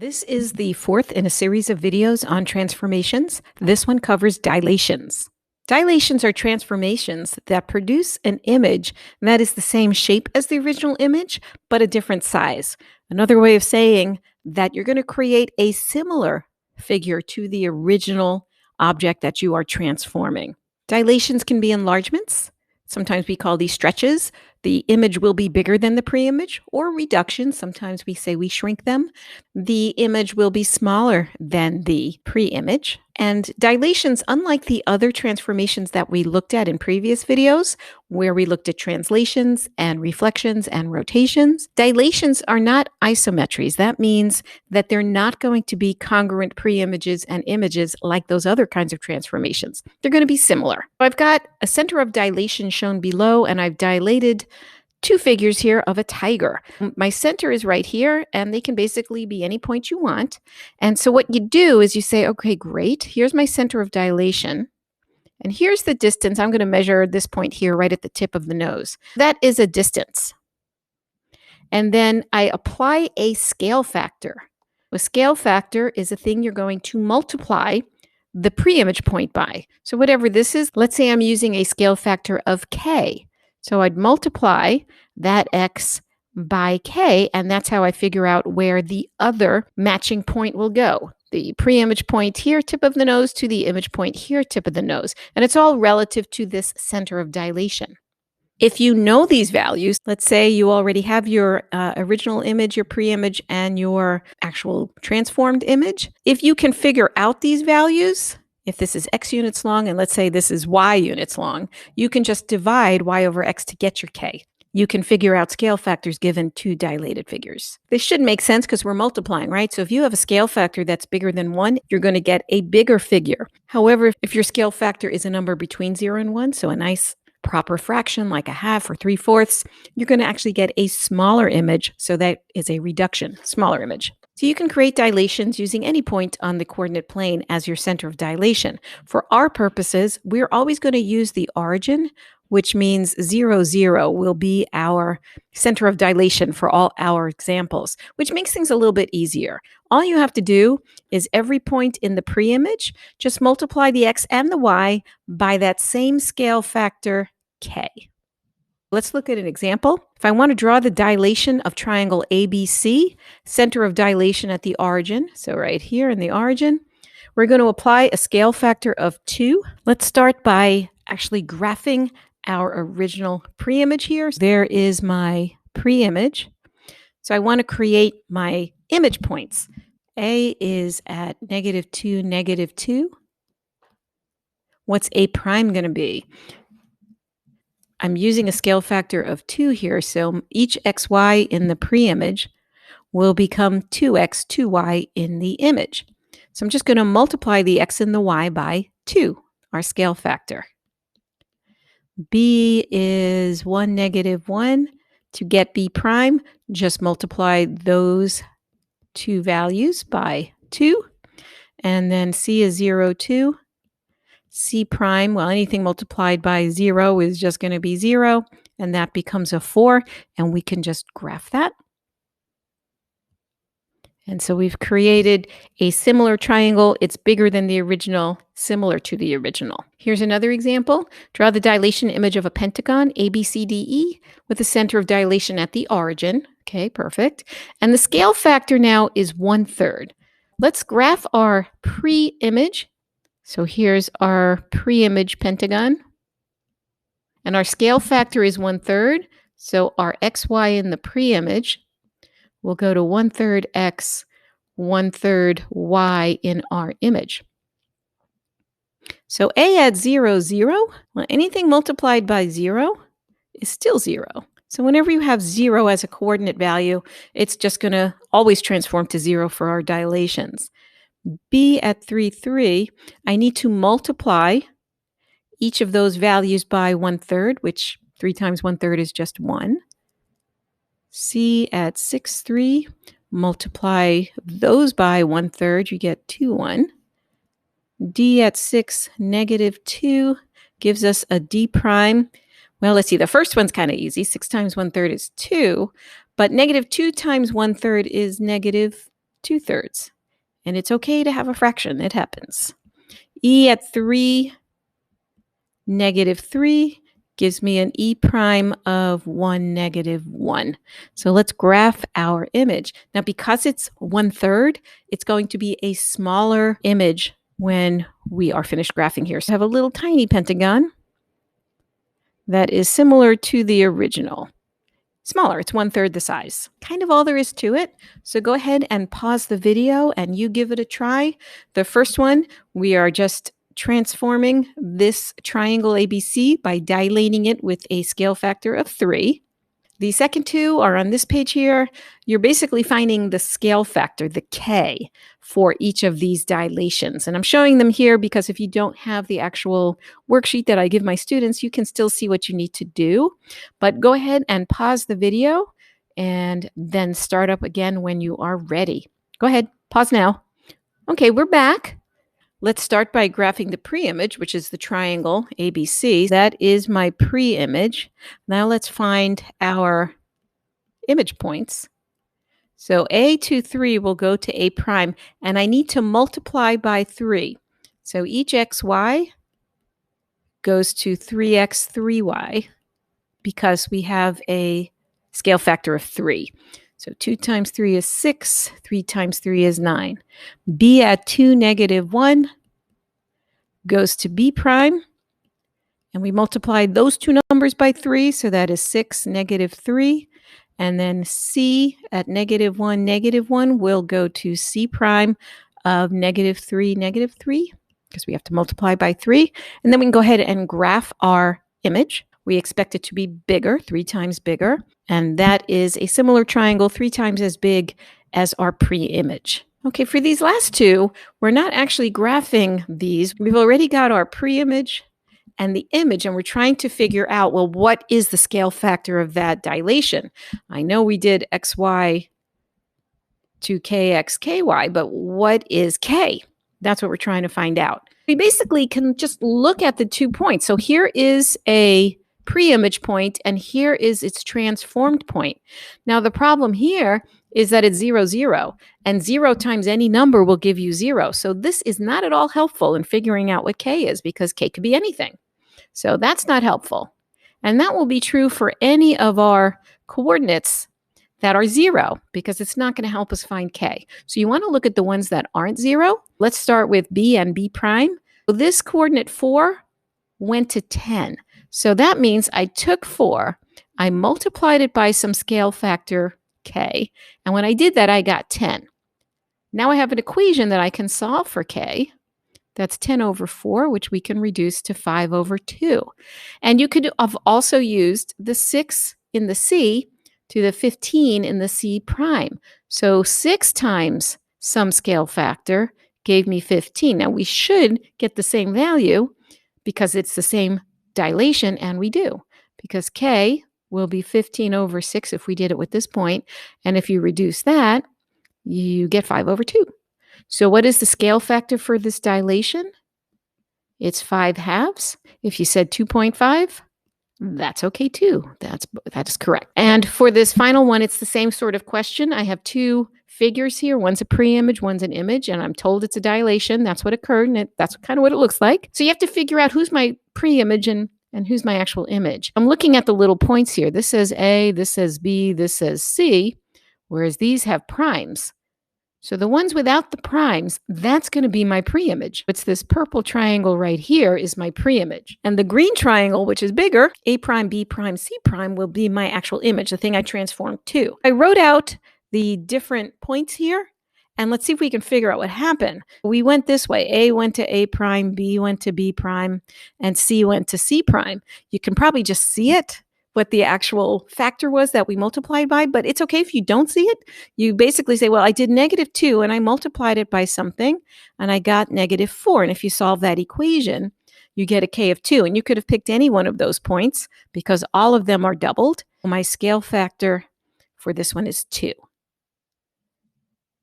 This is the fourth in a series of videos on transformations. This one covers dilations. Dilations are transformations that produce an image that is the same shape as the original image, but a different size. Another way of saying that you're going to create a similar figure to the original object that you are transforming. Dilations can be enlargements. Sometimes we call these stretches. The image will be bigger than the pre-image, or reductions. Sometimes we say we shrink them. The image will be smaller than the pre-image. And dilations, unlike the other transformations that we looked at in previous videos, where we looked at translations and reflections and rotations, dilations are not isometries. That means that they're not going to be congruent pre-images and images like those other kinds of transformations. They're going to be similar. I've got a center of dilation shown below, and I've dilated two figures here of a tiger. My center is right here, and they can basically be any point you want. And so what you do is you say, okay, great, here's my center of dilation. And here's the distance. I'm going to measure this point here right at the tip of the nose. That is a distance. And then I apply a scale factor. A scale factor is a thing you're going to multiply the pre-image point by. So whatever this is, let's say I'm using a scale factor of k. So I'd multiply that x by k, and that's how I figure out where the other matching point will go. The pre-image point here, tip of the nose, to the image point here, tip of the nose. And it's all relative to this center of dilation. If you know these values, let's say you already have your original image, your pre-image, and your actual transformed image. If you can figure out these values, if this is x units long, and let's say this is y units long, you can just divide y over x to get your k. You can figure out scale factors given two dilated figures. This should make sense because we're multiplying, right? So if you have a scale factor that's bigger than 1, you're going to get a bigger figure. However, if your scale factor is a number between 0 and 1, so a nice proper fraction like a half or 3/4, you're going to actually get a smaller image. So that is a reduction, smaller image. So you can create dilations using any point on the coordinate plane as your center of dilation. For our purposes, we're always going to use the origin, which means 0, 0 will be our center of dilation for all our examples, which makes things a little bit easier. All you have to do is every point in the pre-image, just multiply the x and the y by that same scale factor k. Let's look at an example. If I want to draw the dilation of triangle ABC, center of dilation at the origin, so right here in the origin, we're going to apply a scale factor of 2. Let's start by actually graphing our original pre-image here. There is my pre-image. So I want to create my image points. A is at -2, -2. What's A prime going to be? I'm using a scale factor of 2 here, so each xy in the pre-image will become 2x, 2y in the image. So I'm just going to multiply the x and the y by 2, our scale factor. B is 1, -1. To get B prime, just multiply those two values by 2. And then C is 0, 2. C prime, well, anything multiplied by 0 is just going to be 0, and that becomes a 4, and we can just graph that. And so we've created a similar triangle. It's bigger than the original, similar to the original. Here's another example. Draw the dilation image of a pentagon, ABCDE, with the center of dilation at the origin. Okay, perfect. And the scale factor now is 1/3. Let's graph our pre-image. So here's our pre-image pentagon. And our scale factor is 1/3. So our xy in the pre-image will go to 1/3 x, 1/3 y in our image. So A at 0, 0. Well, anything multiplied by 0 is still 0. So whenever you have 0 as a coordinate value, it's just going to always transform to 0 for our dilations. B at 3, 3, I need to multiply each of those values by 1/3, which 3 times 1/3 is just 1. C at 6, 3, multiply those by 1/3, you get 2, 1. D at 6, -2, gives us a D prime. Well, let's see, the first one's kind of easy. 6 times 1/3 is 2, but -2 times 1/3 is 2/3. And it's okay to have a fraction. It happens. E at 3, -3 gives me an E prime of 1, -1. So let's graph our image. Now, because it's 1/3, it's going to be a smaller image when we are finished graphing here. So I have a little tiny pentagon that is similar to the original. Smaller, it's 1/3 the size. Kind of all there is to it. So go ahead and pause the video and you give it a try. The first one, we are just transforming this triangle ABC by dilating it with a scale factor of 3. The second two are on this page here. You're basically finding the scale factor, the K, for each of these dilations. And I'm showing them here because if you don't have the actual worksheet that I give my students, you can still see what you need to do. But go ahead and pause the video and then start up again when you are ready. Go ahead, pause now. Okay, we're back. Let's start by graphing the pre-image, which is the triangle ABC. That is my pre-image. Now let's find our image points. So A23 will go to A prime, and I need to multiply by 3. So each xy goes to 3x, 3y, because we have a scale factor of 3. So 2 times 3 is 6, 3 times 3 is 9. B at 2, -1 goes to B prime, and we multiplied those two numbers by 3, so that is 6, -3. And then C at -1, -1 will go to C prime of -3, -3, because we have to multiply by 3. And then we can go ahead and graph our image. We expect it to be bigger, 3 times bigger. And that is a similar triangle, 3 times as big as our pre-image. Okay, for these last two, we're not actually graphing these. We've already got our pre-image and the image, and we're trying to figure out, well, what is the scale factor of that dilation? I know we did xy to kx, ky, but what is k? That's what we're trying to find out. We basically can just look at the 2 points. So here is a pre-image point, and here is its transformed point. Now, the problem here is that it's 0, 0, and 0 times any number will give you 0. So this is not at all helpful in figuring out what k is, because k could be anything. So that's not helpful. And that will be true for any of our coordinates that are 0, because it's not going to help us find k. So you want to look at the ones that aren't 0. Let's start with b and b prime. So this coordinate 4 went to 10. So that means I took 4, I multiplied it by some scale factor k, and when I did that, I got 10. Now I have an equation that I can solve for k. That's 10 over 4, which we can reduce to 5 over 2. And you could have also used the 6 in the C to the 15 in the C prime. So 6 times some scale factor gave me 15. Now we should get the same value because it's the same dilation, and we do, because K will be 15 over 6 if we did it with this point. And if you reduce that, you get 5 over 2. So what is the scale factor for this dilation? It's 5/2. If you said 2.5, that's okay too. That is correct. And for this final one, it's the same sort of question. I have 2 figures here. One's a pre-image, one's an image, and I'm told it's a dilation. That's what occurred, and that's kind of what it looks like. So you have to figure out who's my pre-image and who's my actual image. I'm looking at the little points here. This says A, this says B, this says C, whereas these have primes. So the ones without the primes, that's going to be my pre-image. It's this purple triangle right here is my pre-image. And the green triangle, which is bigger, A prime, B prime, C prime, will be my actual image, the thing I transformed to. I wrote out the different points here, and let's see if we can figure out what happened. We went this way. A went to A prime, B went to B prime, and C went to C prime. You can probably just see it, what the actual factor was that we multiplied by, but it's okay if you don't see it. You basically say, well, I did -2 and I multiplied it by something and I got -4. And if you solve that equation, you get a k of 2. And you could have picked any one of those points because all of them are doubled. My scale factor for this one is 2.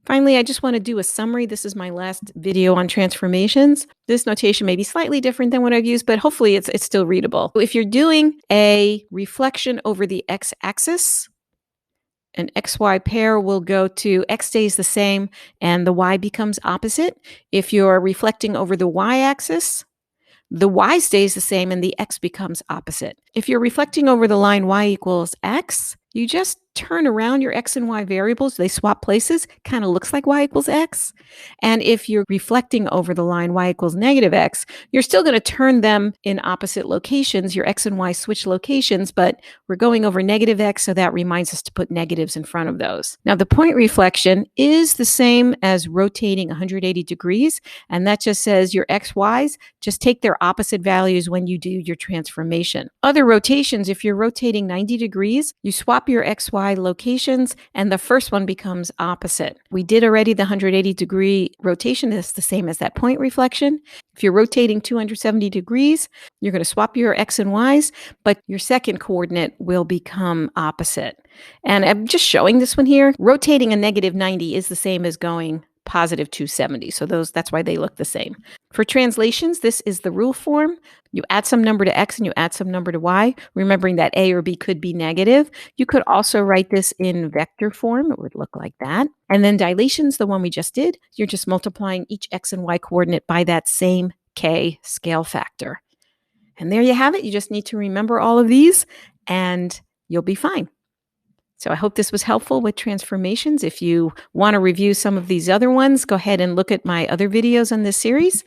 Finally, I just want to do a summary. This is my last video on transformations. This notation may be slightly different than what I've used, but hopefully it's still readable. If you're doing a reflection over the x-axis, an XY pair will go to X stays the same and the Y becomes opposite. If you're reflecting over the Y axis, the Y stays the same and the X becomes opposite. If you're reflecting over the line Y equals X, you just turn around your X and Y variables. They swap places, kind of looks like Y equals X. And if you're reflecting over the line Y equals negative X, you're still going to turn them in opposite locations. Your X and Y switch locations, but we're going over negative X, so that reminds us to put negatives in front of those. Now, the point reflection is the same as rotating 180 degrees, and that just says your XYs just take their opposite values when you do your transformation. Other rotations, if you're rotating 90 degrees, you swap your XY locations and the first one becomes opposite. We did already the 180 degree rotation. It's the same as that point reflection. If you're rotating 270 degrees, you're going to swap your X and Ys, but your second coordinate will become opposite. And I'm just showing this one here. Rotating a negative 90 is the same as going positive 270. So that's why they look the same. For translations, this is the rule form. You add some number to X and you add some number to Y, remembering that A or B could be negative. You could also write this in vector form. It would look like that. And then dilations, the one we just did, you're just multiplying each X and Y coordinate by that same K scale factor. And there you have it. You just need to remember all of these and you'll be fine. So I hope this was helpful with transformations. If you want to review some of these other ones, go ahead and look at my other videos on this series.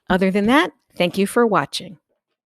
Other than that, thank you for watching.